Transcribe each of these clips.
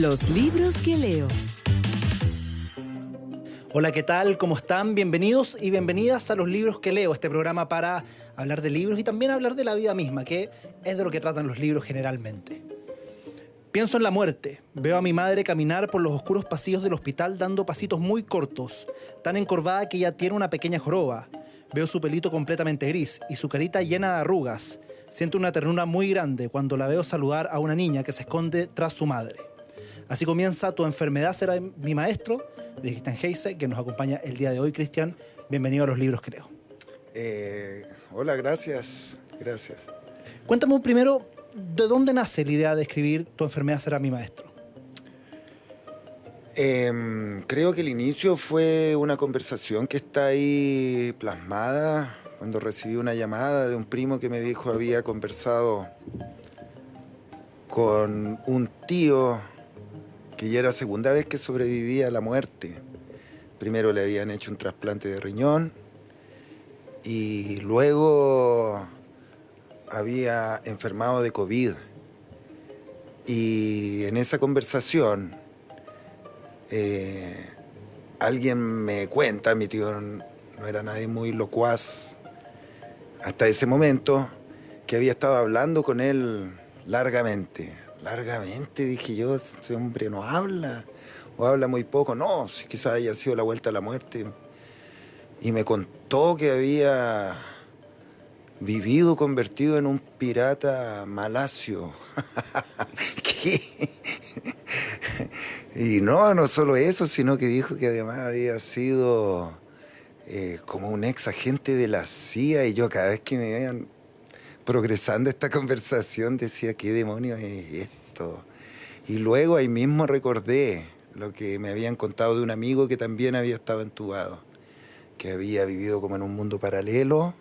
Los libros que leo. Hola, ¿qué tal? ¿Cómo están? Bienvenidos y bienvenidas a Los libros que leo, este programa para hablar de libros y también hablar de la vida misma, que es de lo que tratan los libros generalmente. Pienso en la muerte. Veo a mi madre caminar por los oscuros pasillos del hospital dando pasitos muy cortos, tan encorvada que ya tiene una pequeña joroba. Veo su pelito completamente gris y su carita llena de arrugas. Siento una ternura muy grande cuando la veo saludar a una niña que se esconde tras su madre. Así comienza Tu enfermedad será mi maestro, de Christian Heyse, que nos acompaña el día de hoy. Christian, bienvenido a Los libros que leo. Hola, gracias. Gracias. Cuéntame primero, ¿de dónde nace la idea de escribir Tu enfermedad será mi maestro? Creo que el inicio fue una conversación que está ahí plasmada cuando recibí una llamada de un primo que me dijo había conversado con un tío que ya era segunda vez que sobrevivía a la muerte. Primero le habían hecho un trasplante de riñón y luego había enfermado de COVID. Y en esa conversación alguien me cuenta, mi tío no era nadie muy locuaz hasta ese momento, que había estado hablando con él largamente. Largamente, dije yo, ese hombre no habla, o habla muy poco. No, si quizás haya sido la vuelta a la muerte. Y me contó que había vivido convertido en un pirata malasio. ¿Qué? Y no solo eso, sino que dijo que además había sido como un ex agente de la CIA, y yo cada vez que me iban progresando esta conversación decía, ¿qué demonios es esto? Y luego ahí mismo recordé lo que me habían contado de un amigo que también había estado entubado, que había vivido como en un mundo paralelo,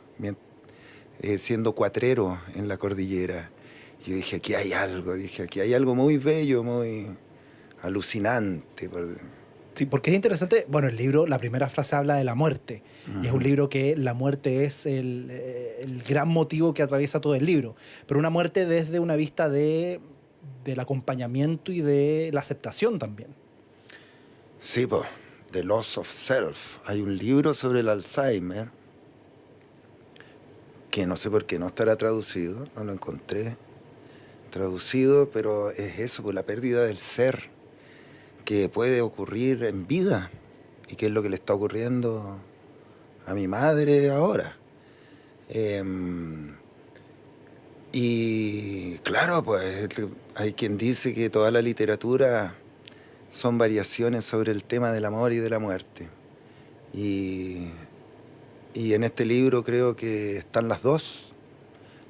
siendo cuatrero en la cordillera. Yo dije, aquí hay algo muy bello, muy alucinante. Sí, porque es interesante. Bueno, el libro, la primera frase habla de la muerte. Y es un libro que la muerte es el gran motivo que atraviesa todo el libro. Pero una muerte desde una vista del acompañamiento y de la aceptación también. Sí, pues, The Loss of Self. Hay un libro sobre el Alzheimer que no sé por qué no estará traducido, no lo encontré traducido, pero es eso, pues, la pérdida del ser que puede ocurrir en vida y que es lo que le está ocurriendo a mi madre ahora. Y claro, pues hay quien dice que toda la literatura son variaciones sobre el tema del amor y de la muerte. Y en este libro creo que están las dos.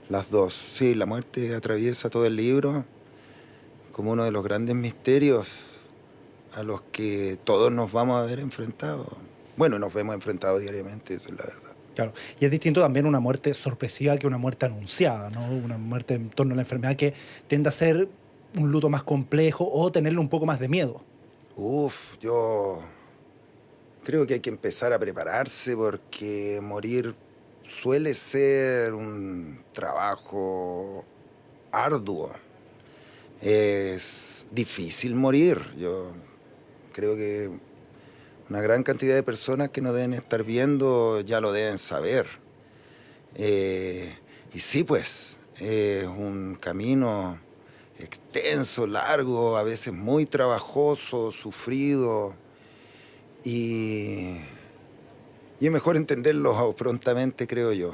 Las dos. Sí, la muerte atraviesa todo el libro como uno de los grandes misterios a los que todos nos vamos a ver enfrentados. Bueno, nos vemos enfrentados diariamente, esa es la verdad. Claro. Y es distinto también una muerte sorpresiva que una muerte anunciada, ¿no? Una muerte en torno a la enfermedad que tiende a ser un luto más complejo o tenerle un poco más de miedo. Yo creo que hay que empezar a prepararse porque morir suele ser un trabajo arduo. Es difícil morir. Yo creo que una gran cantidad de personas que nos deben estar viendo ya lo deben saber. Y sí, pues, es un camino extenso, largo, a veces muy trabajoso, sufrido. Y es mejor entenderlo prontamente, creo yo.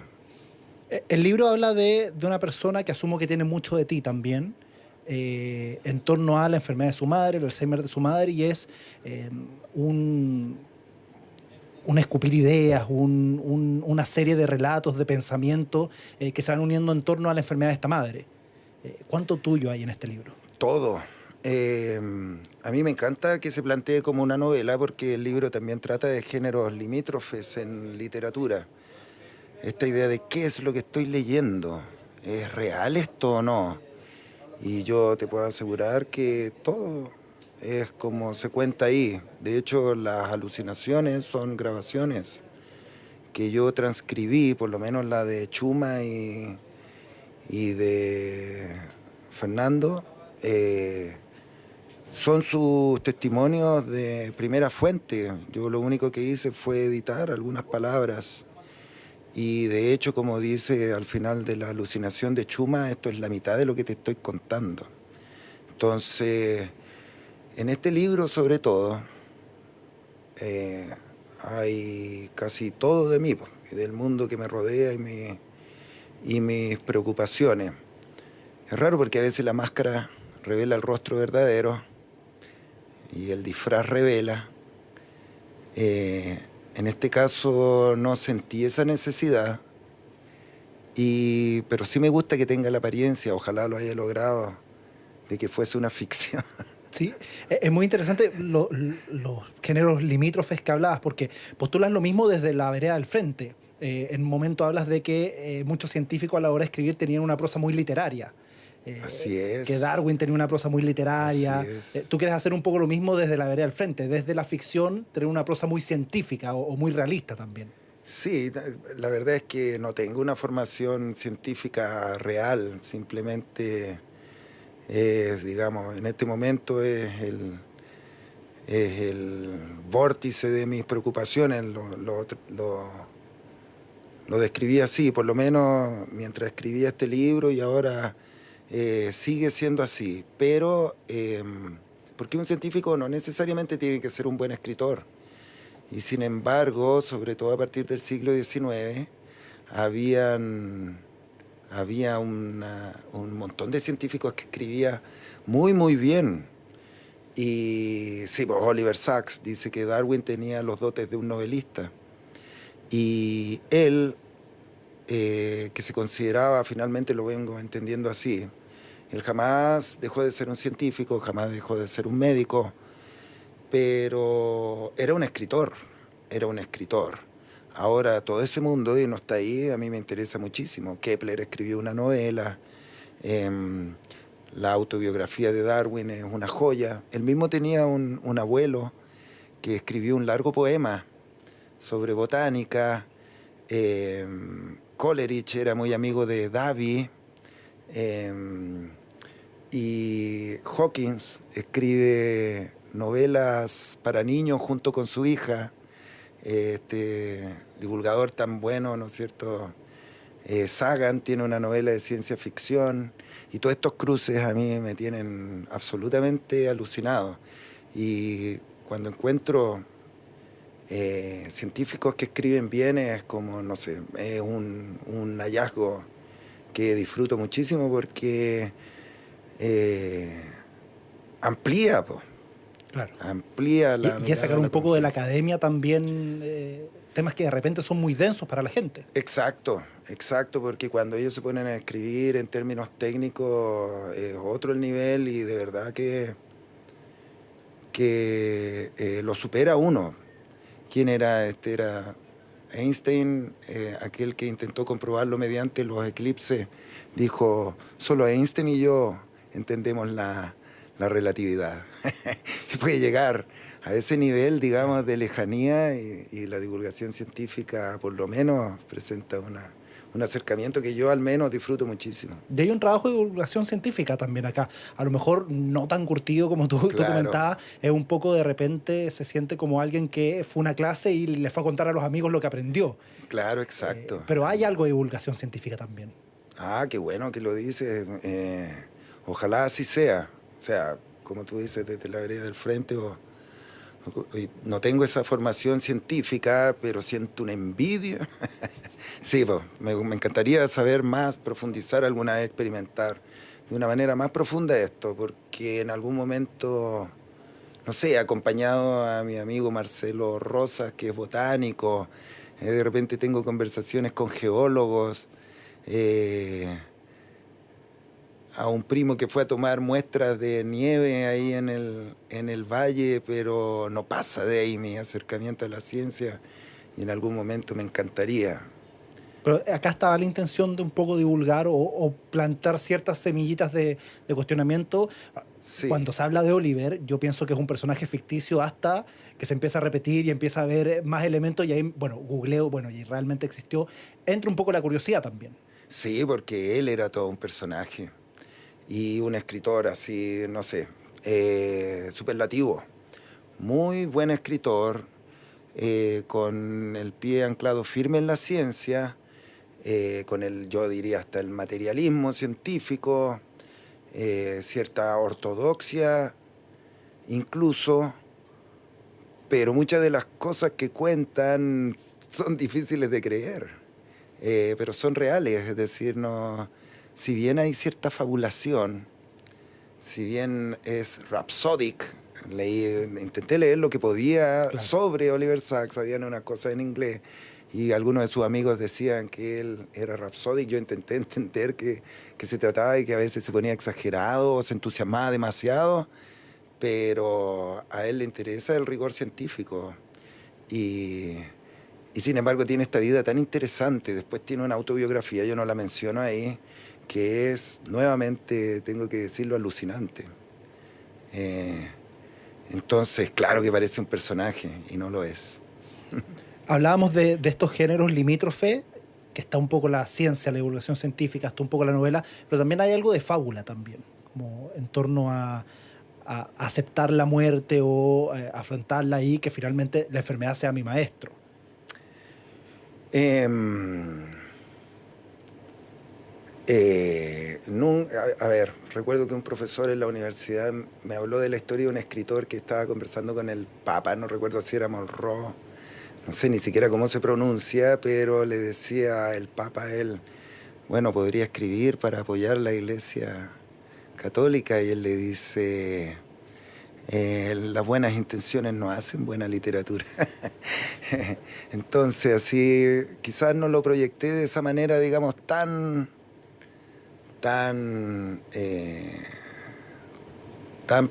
El libro habla de una persona que asumo que tiene mucho de ti también, en torno a la enfermedad de su madre, el Alzheimer de su madre, y es un escupir ideas, una serie de relatos, de pensamientos que se van uniendo en torno a la enfermedad de esta madre. ¿Cuánto tuyo hay en este libro? Todo. A mí me encanta que se plantee como una novela porque el libro también trata de géneros limítrofes en literatura. Esta idea de qué es lo que estoy leyendo, ¿es real esto o no? Y yo te puedo asegurar que todo es como se cuenta ahí. De hecho, las alucinaciones son grabaciones que yo transcribí, por lo menos la de Chuma y de Fernando. son sus testimonios de primera fuente. Yo lo único que hice fue editar algunas palabras. Y de hecho, como dice al final de la alucinación de Chuma, esto es la mitad de lo que te estoy contando. Entonces, en este libro sobre todo, hay casi todo de mí, y del mundo que me rodea y mis preocupaciones. Es raro porque a veces la máscara revela el rostro verdadero y el disfraz revela. En este caso no sentí esa necesidad, pero sí me gusta que tenga la apariencia, ojalá lo haya logrado, de que fuese una ficción. Sí, es muy interesante los géneros limítrofes que hablabas, porque postulas lo mismo desde la vereda del frente. En un momento hablas de que muchos científicos a la hora de escribir tenían una prosa muy literaria. Así Que es, Darwin tenía una prosa muy así literaria. es. Tú quieres hacer un poco lo mismo desde la vereda del frente, desde la ficción, tener una prosa muy científica o muy realista también. Sí, la verdad es que no tengo una formación científica real, simplemente digamos, en este momento es el vórtice de mis preocupaciones, lo describí así, por lo menos mientras escribía este libro y ahora sigue siendo así, pero porque un científico no necesariamente tiene que ser un buen escritor. Y sin embargo, sobre todo a partir del siglo XIX, había un montón de científicos que escribía muy bien. Y sí, pues Oliver Sacks dice que Darwin tenía los dotes de un novelista. Y él, que se consideraba, finalmente lo vengo entendiendo así, él jamás dejó de ser un científico, jamás dejó de ser un médico, pero era un escritor, era un escritor. Ahora todo ese mundo, y no está ahí, a mí me interesa muchísimo. Kepler escribió una novela, la autobiografía de Darwin es una joya. Él mismo tenía un abuelo que escribió un largo poema sobre botánica. Coleridge era muy amigo de Davy. Y Hawkins escribe novelas para niños junto con su hija, este divulgador tan bueno, ¿no es cierto? Sagan tiene una novela de ciencia ficción y todos estos cruces a mí me tienen absolutamente alucinado. Y cuando encuentro científicos que escriben bien es como, no sé, es un hallazgo que disfruto muchísimo porque amplía, po, Claro. amplía la Y es mirada, sacar la un poco de la conciencia. academia también temas que de repente son muy densos para la gente. Exacto, exacto, porque cuando ellos se ponen a escribir en términos técnicos es otro el nivel y de verdad que lo supera uno. ¿Quién era? Era Einstein, aquel que intentó comprobarlo mediante los eclipses, dijo, solo Einstein y yo entendemos la relatividad. Y puede llegar a ese nivel, digamos, de lejanía y la divulgación científica por lo menos presenta un acercamiento que yo al menos disfruto muchísimo. Y hay un trabajo de divulgación científica también acá. A lo mejor no tan curtido como tú Claro, comentabas, es un poco de repente se siente como alguien que fue a una clase y le fue a contar a los amigos lo que aprendió. claro, exacto. Pero hay algo de divulgación científica también. Ah, qué bueno que lo dices. Ojalá así sea. O sea, como tú dices, desde la vereda del frente, y no tengo esa formación científica, pero siento una envidia. Sí, pues, me encantaría saber más, profundizar alguna vez, experimentar de una manera más profunda esto, porque en algún momento, no sé, acompañado a mi amigo Marcelo Rosas, que es botánico, de repente tengo conversaciones con geólogos, eh, a un primo que fue a tomar muestras de nieve ahí en el valle, pero no pasa de ahí mi acercamiento a la ciencia y en algún momento me encantaría. Pero acá estaba la intención de un poco divulgar o plantar ciertas semillitas de cuestionamiento. Sí, Cuando se habla de Oliver, yo pienso que es un personaje ficticio hasta que se empieza a repetir y empieza a ver más elementos y ahí, bueno, googleo, bueno, y realmente existió. Entra un poco la curiosidad también. sí, porque él era todo un personaje y un escritor así, no sé. superlativo. Muy buen escritor, con el pie anclado firme en la ciencia, con el, yo diría, hasta el materialismo científico, cierta ortodoxia incluso, pero muchas de las cosas que cuentan son difíciles de creer, pero son reales, es decir, no, si bien hay cierta fabulación, si bien es rhapsodic, intenté leer lo que podía Claro. sobre Oliver Sacks, habían unas cosas en inglés, y algunos de sus amigos decían que él era rhapsodic. Yo intenté entender que se trataba y que a veces se ponía exagerado o se entusiasmaba demasiado, pero a él le interesa el rigor científico. Y, y sin embargo tiene esta vida tan interesante. Después tiene una autobiografía, yo no la menciono ahí, que es, nuevamente, tengo que decirlo, alucinante. Entonces, claro que parece un personaje y no lo es. Hablábamos de estos géneros limítrofes, que está un poco la ciencia, la divulgación científica, está un poco la novela, pero también hay algo de fábula también, como en torno a aceptar la muerte o afrontarla y que finalmente la enfermedad sea mi maestro. A ver, recuerdo que un profesor en la universidad me habló de la historia de un escritor que estaba conversando con el Papa, no recuerdo si era Monroe, no sé ni siquiera cómo se pronuncia, pero le decía el Papa a él, bueno, podría escribir para apoyar la Iglesia Católica, y él le dice, las buenas intenciones no hacen buena literatura. Entonces, así, quizás no lo proyecté de esa manera, digamos, tan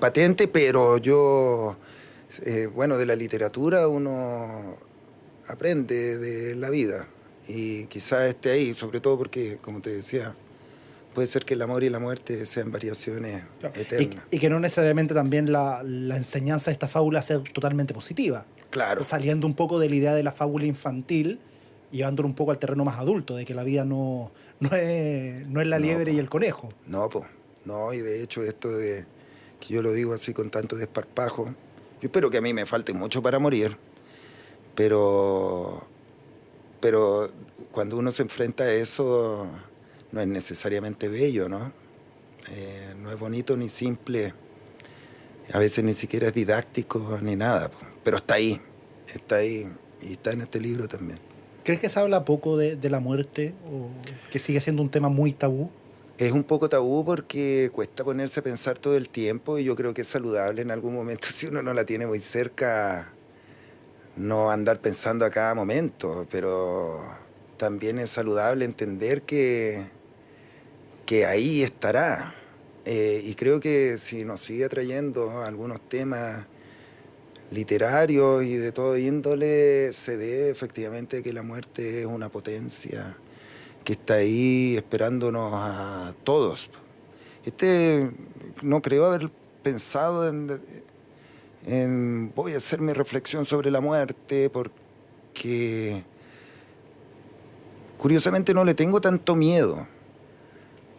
patente, pero yo, bueno, de la literatura uno aprende de la vida, y quizás esté ahí, sobre todo porque, como te decía, puede ser que el amor y la muerte sean variaciones Claro. eternas. Y que no necesariamente también la enseñanza de esta fábula sea totalmente positiva. Claro. Saliendo un poco de la idea de la fábula infantil, llevándolo un poco al terreno más adulto, de que la vida no es la No, liebre po. y el conejo. No, pues. No, y de hecho esto de que yo lo digo así con tanto desparpajo, yo espero que a mí me falte mucho para morir, pero, pero cuando uno se enfrenta a eso, no es necesariamente bello, ¿no? No es bonito ni simple, a veces ni siquiera es didáctico ni nada, po. Pero está ahí, y está en este libro también. ¿Crees que se habla poco de la muerte o que sigue siendo un tema muy tabú? Es un poco tabú porque cuesta ponerse a pensar todo el tiempo, y yo creo que es saludable en algún momento, si uno no la tiene muy cerca, no andar pensando a cada momento, pero también es saludable entender que ahí estará. Y creo que si nos sigue atrayendo algunos temas literarios y de todo índole, se debe efectivamente a que la muerte es una potencia que está ahí esperándonos a todos. No creo haber pensado voy a hacer mi reflexión sobre la muerte, porque curiosamente no le tengo tanto miedo.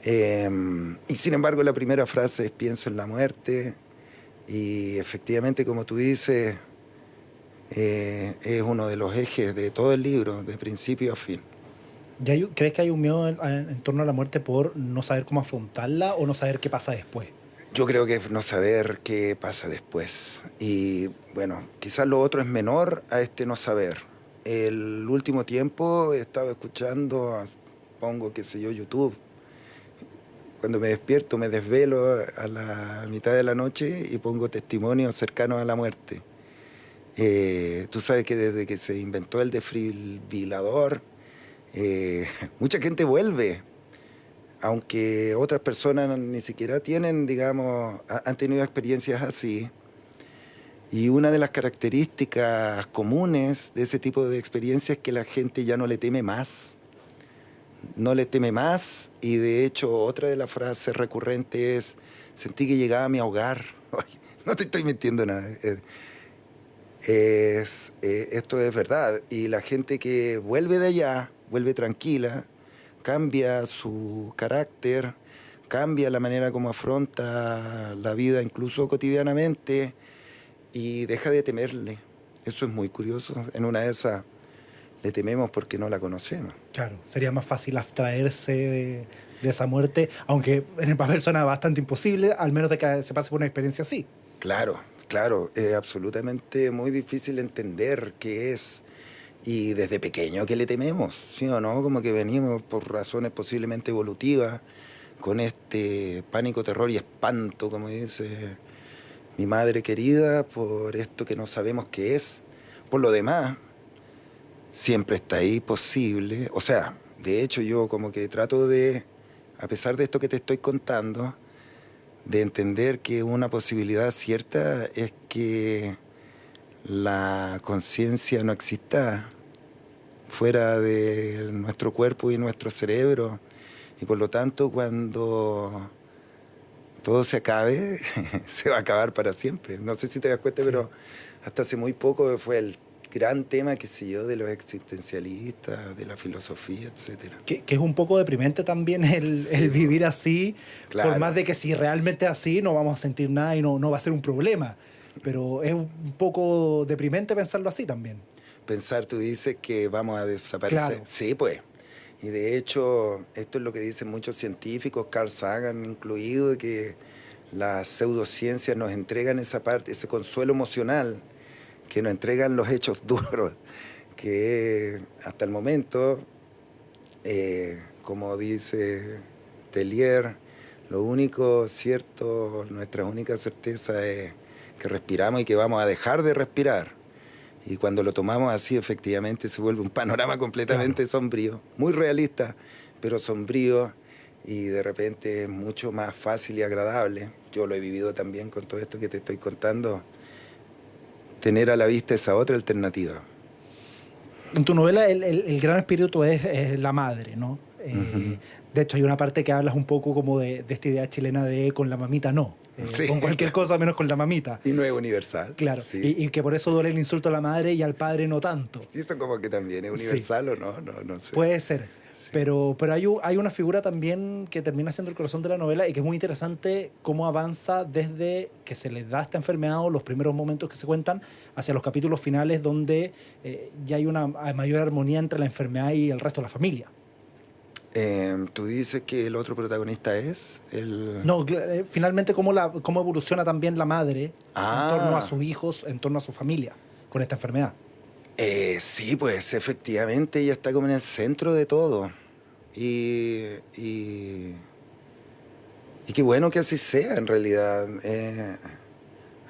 Y sin embargo la primera frase es pienso en la muerte, y efectivamente, como tú dices, es uno de los ejes de todo el libro, de principio a fin. ¿Crees que hay un miedo en torno a la muerte por no saber cómo afrontarla o no saber qué pasa después? Yo creo que es no saber qué pasa después. Y bueno, quizás lo otro es menor a este no saber. El último tiempo he estado escuchando, pongo, qué sé yo, YouTube. Cuando me despierto me desvelo a la mitad de la noche y pongo testimonios cercanos a la muerte. Tú sabes que desde que se inventó el desfibrilador, mucha gente vuelve, aunque otras personas ni siquiera tienen, digamos, han tenido experiencias así. Y una de las características comunes de ese tipo de experiencias es que la gente ya no le teme más. No le teme más, y de hecho otra de las frases recurrentes es, sentí que llegaba a mi hogar. No te estoy mintiendo nada. Esto es verdad. Y la gente que vuelve de allá, vuelve tranquila, cambia su carácter, cambia la manera como afronta la vida, incluso cotidianamente, y deja de temerle. Eso es muy curioso. En una de esas le tememos porque no la conocemos. Claro, sería más fácil abstraerse de esa muerte, aunque en el papel suena bastante imposible, al menos de que se pase por una experiencia así. Claro, claro, es absolutamente muy difícil entender qué es. Y desde pequeño que le tememos, ¿sí o no? Como que venimos por razones posiblemente evolutivas, con este pánico, terror y espanto, como dice mi madre querida, por esto que no sabemos qué es. Por lo demás, siempre está ahí posible. O sea, de hecho yo como que trato de, a pesar de esto que te estoy contando, de entender que una posibilidad cierta es que la conciencia no exista fuera de nuestro cuerpo y nuestro cerebro. Y por lo tanto, cuando todo se acabe, se va a acabar para siempre. No sé si te das cuenta, Sí. pero hasta hace muy poco fue el gran tema, qué sé yo, de los existencialistas, de la filosofía, etcétera. Que es un poco deprimente también Sí, el vivir así, por claro. más de que si realmente es así no vamos a sentir nada y no va a ser un problema. Pero es un poco deprimente pensarlo así también. Pensar, tú dices que vamos a desaparecer. Claro. Sí, pues. Y de hecho, esto es lo que dicen muchos científicos, Carl Sagan incluido, que las pseudociencias nos entregan esa parte, ese consuelo emocional, que nos entregan los hechos duros, que hasta el momento, como dice Tellier, lo único cierto, nuestra única certeza es que respiramos y que vamos a dejar de respirar. Y cuando lo tomamos así, efectivamente, se vuelve un panorama completamente sombrío, muy realista, pero sombrío, y de repente es mucho más fácil y agradable. Yo lo he vivido también con todo esto que te estoy contando, tener a la vista esa otra alternativa. En tu novela el gran espíritu es la madre, ¿no? Ujú. De hecho, hay una parte que hablas un poco como de esta idea chilena de con la mamita no. Sí, Con cualquier cosa menos con la mamita. y no es universal. Claro. Sí. Y que por eso duele el insulto a la madre y al padre no tanto. ¿Y eso como que también es Sí. universal o no? No, no sé. Puede ser. Sí. Pero hay una figura también que termina siendo el corazón de la novela y que es muy interesante cómo avanza desde que se les da esta enfermedad o los primeros momentos que se cuentan hacia los capítulos finales donde ya hay una mayor armonía entre la enfermedad y el resto de la familia. Tú dices que el otro protagonista es el... No, finalmente cómo evoluciona también la madre en torno a Ah, sus hijos, en torno a su familia con esta enfermedad. sí, pues efectivamente ella está como en el centro de todo. Y, y, y qué bueno que así sea en realidad.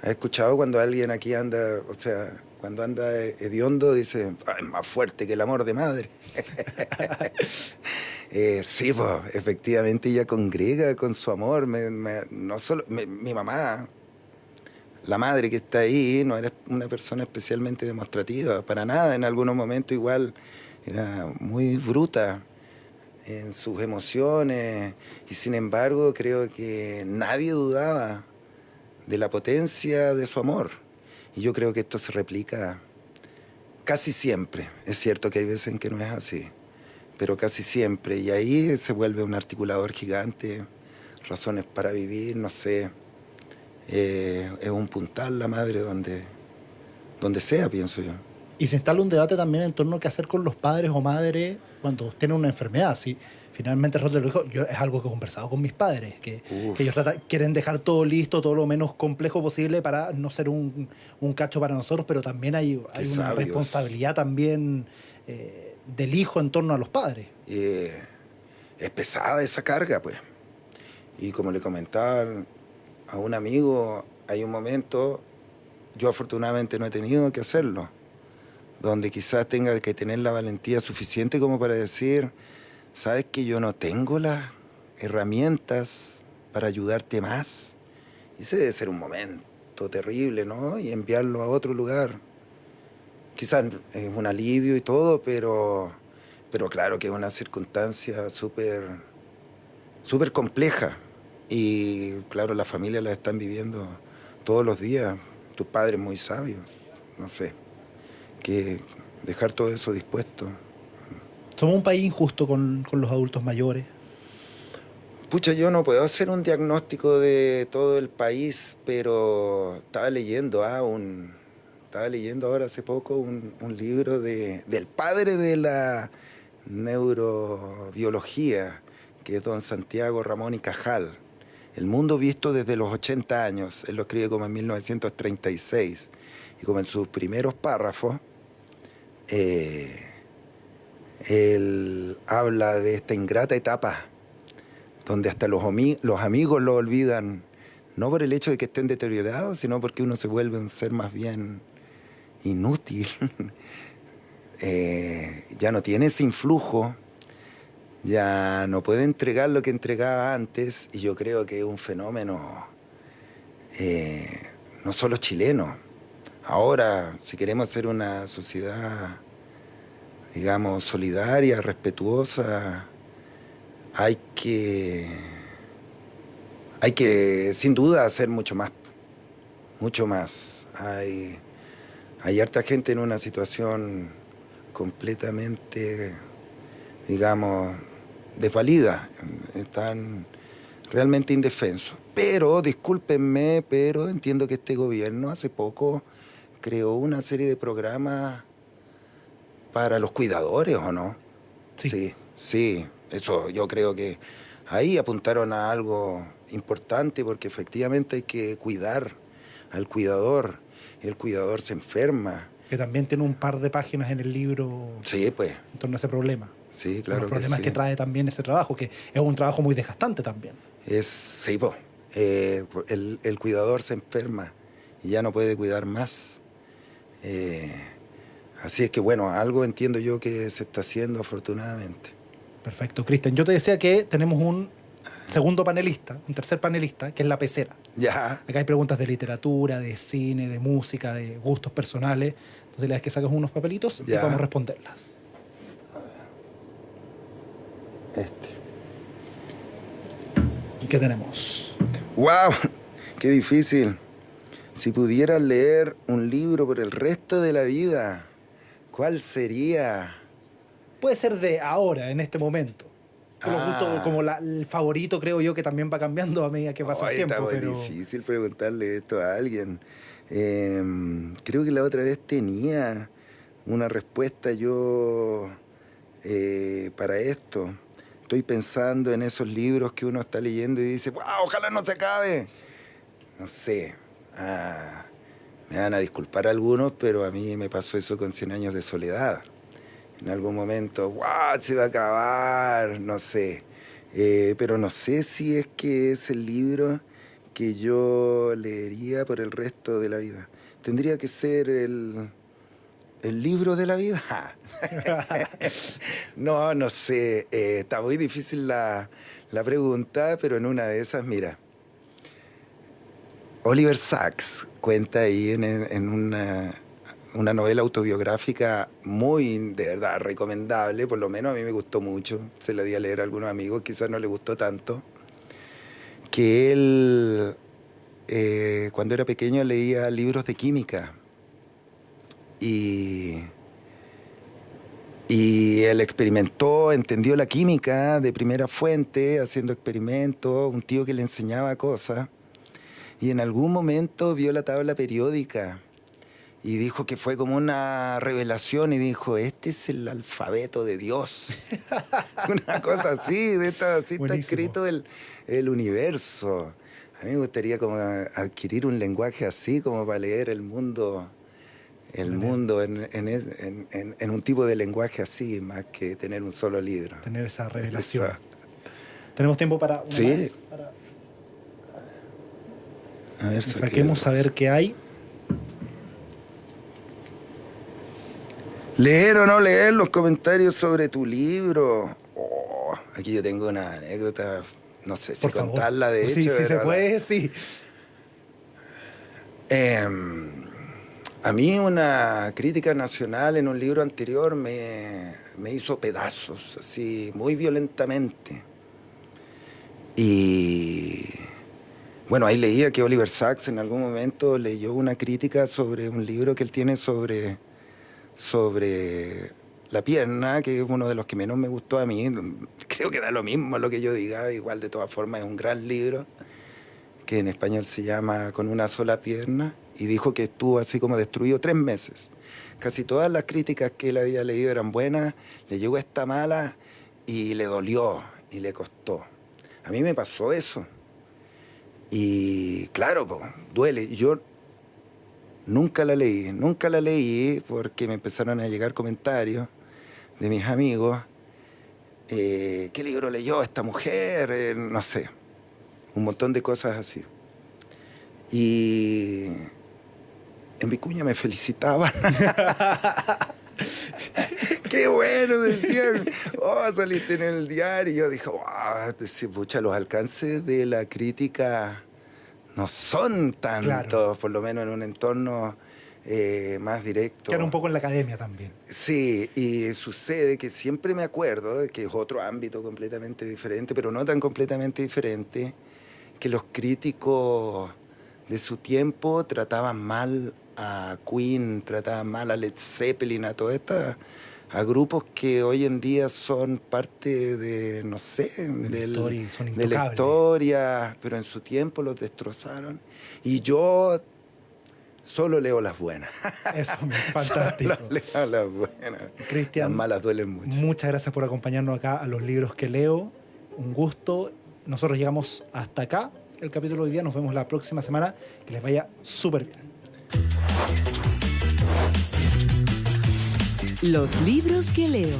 ¿Has escuchado cuando alguien aquí anda, o sea, cuando anda hediondo, dice, "Ah, es más fuerte que el amor de madre"? Sí, pues efectivamente ella congrega con su amor. No solo, mi mamá, la madre que está ahí, no era una persona especialmente demostrativa, para nada. En algunos momentos igual era muy bruta en sus emociones y sin embargo creo que nadie dudaba de la potencia de su amor. Y yo creo que esto se replica casi siempre. Es cierto que hay veces en que no es así, pero casi siempre. Y ahí se vuelve un articulador gigante, razones para vivir, no sé. Es un puntal la madre donde sea, pienso yo. Y se instala un debate también en torno a qué hacer con los padres o madres cuando tienen una enfermedad. Si finalmente Rod lo dijo, es algo que he conversado con mis padres, que ellos quieren dejar todo listo, todo lo menos complejo posible para no ser un cacho para nosotros, pero también hay una Sabios. responsabilidad también del hijo en torno a los padres. Es pesada esa carga, pues. Y como le comentaba a un amigo, hay un momento, yo afortunadamente no he tenido que hacerlo, donde quizás tenga que tener la valentía suficiente como para decir, sabes que yo no tengo las herramientas para ayudarte más. Y ese debe ser un momento terrible, ¿no? Y enviarlo a otro lugar. Quizás es un alivio y todo, pero claro que es una circunstancia súper compleja. Y claro, las familias la están viviendo todos los días. Tus padres muy sabios, no sé, que dejar todo eso dispuesto. Somos un país injusto con los adultos mayores. Pucha, yo no puedo hacer un diagnóstico de todo el país, pero estaba leyendo ahora hace poco un libro del padre de la neurobiología, que es don Santiago Ramón y Cajal. El mundo visto desde los 80 años. Él lo escribe como en 1936. Y como en sus primeros párrafos, él habla de esta ingrata etapa donde hasta los amigos lo olvidan, no por el hecho de que estén deteriorados, sino porque uno se vuelve un ser más bien inútil. Ya no tiene ese influjo, ya no puede entregar lo que entregaba antes, y yo creo que es un fenómeno no solo chileno. Ahora, si queremos ser una sociedad, digamos, solidaria, respetuosa, hay que sin duda hacer mucho más, mucho más. Hay harta gente en una situación completamente, digamos, desvalida, están realmente indefensos. Pero, discúlpenme, pero entiendo que este gobierno hace poco creó una serie de programas para los cuidadores, ¿o no? Sí. Sí, sí. Eso yo creo que ahí apuntaron a algo importante, porque efectivamente hay que cuidar al cuidador. El cuidador se enferma. Que también tiene un par de páginas en el libro Sí, pues. en torno a ese problema. Sí, claro Los que problemas sí. que trae también ese trabajo, que es un trabajo muy desgastante también. Sí, pues. El cuidador se enferma y ya no puede cuidar más. Así es que, bueno, algo entiendo yo que se está haciendo afortunadamente. Perfecto, Cristian. Yo te decía que tenemos un segundo panelista, un tercer panelista, que es la pecera. Ya. Acá hay preguntas de literatura, de cine, de música, de gustos personales. Entonces la vez que sacas unos papelitos y Ya. podemos responderlas. ¿Y qué tenemos? ¡Wow! ¡Qué difícil! Si pudieras leer un libro por el resto de la vida, ¿cuál sería? Puede ser de ahora, en este momento. Los gustos, como el favorito, creo yo, que también va cambiando a medida que pasa el tiempo. Está muy Pero difícil preguntarle esto a alguien. Creo que la otra vez tenía una respuesta yo para esto. Estoy pensando en esos libros que uno está leyendo y dice, ¡wow! Ojalá no se acabe. No sé. Me van a disculpar algunos, pero a mí me pasó eso con 100 años de soledad. En algún momento, ¡wow! Se va a acabar, no sé. Pero no sé si es que es el libro que yo leería por el resto de la vida. Tendría que ser el libro de la vida. No sé. Está muy difícil la pregunta, pero en una de esas, mira. Oliver Sacks cuenta ahí en una novela autobiográfica muy, de verdad, recomendable, por lo menos a mí me gustó mucho, se la di a leer a algunos amigos, quizás no le gustó tanto, que él, cuando era pequeño, leía libros de química y él experimentó, entendió la química de primera fuente, haciendo experimentos, un tío que le enseñaba cosas, y en algún momento vio la tabla periódica y dijo que fue como una revelación y dijo, este es el alfabeto de Dios. Una cosa así, así está escrito el universo. A mí me gustaría como adquirir un lenguaje así como para leer el mundo en un tipo de lenguaje así, más que tener un solo libro. Tener esa revelación. ¿Tenemos tiempo para una sí. más? A ver, saquemos a ver qué hay. ¿Leer o no leer los comentarios sobre tu libro? Aquí yo tengo una anécdota, no sé si contarla, de hecho. Sí, sí se puede, sí. A mí una crítica nacional en un libro anterior me hizo pedazos, así, muy violentamente. Y bueno, ahí leía que Oliver Sacks en algún momento leyó una crítica sobre un libro que él tiene sobre La pierna, que es uno de los que menos me gustó a mí. Creo que da lo mismo lo que yo diga, igual de todas formas es un gran libro, que en español se llama Con una sola pierna, y dijo que estuvo así como destruido 3 meses. Casi todas las críticas que él había leído eran buenas, le llegó esta mala y le dolió y le costó. A mí me pasó eso. Y claro, pues, duele. Y yo nunca la leí porque me empezaron a llegar comentarios de mis amigos. ¿Qué libro leyó esta mujer? No sé, un montón de cosas así. Y en Vicuña me felicitaban. ¡Qué bueno! Decían, oh, saliste en el diario. Y yo dije, wow, pucha, los alcances de la crítica no son tantos, claro, por lo menos en un entorno más directo. Que era un poco en la academia también. Sí, y sucede que siempre me acuerdo, que es otro ámbito completamente diferente, pero no tan completamente diferente, que los críticos de su tiempo trataban mal a Queen, trataban mal a Led Zeppelin, a todas estas, a grupos que hoy en día son parte de, no sé, de la historia, pero en su tiempo los destrozaron. Y yo solo leo las buenas. Eso, fantástico. Solo leo las buenas. Cristian, las malas duelen mucho. Muchas gracias por acompañarnos acá a los libros que leo. Un gusto. Nosotros llegamos hasta acá. El capítulo de hoy día. Nos vemos la próxima semana. Que les vaya súper bien. Los libros que leo.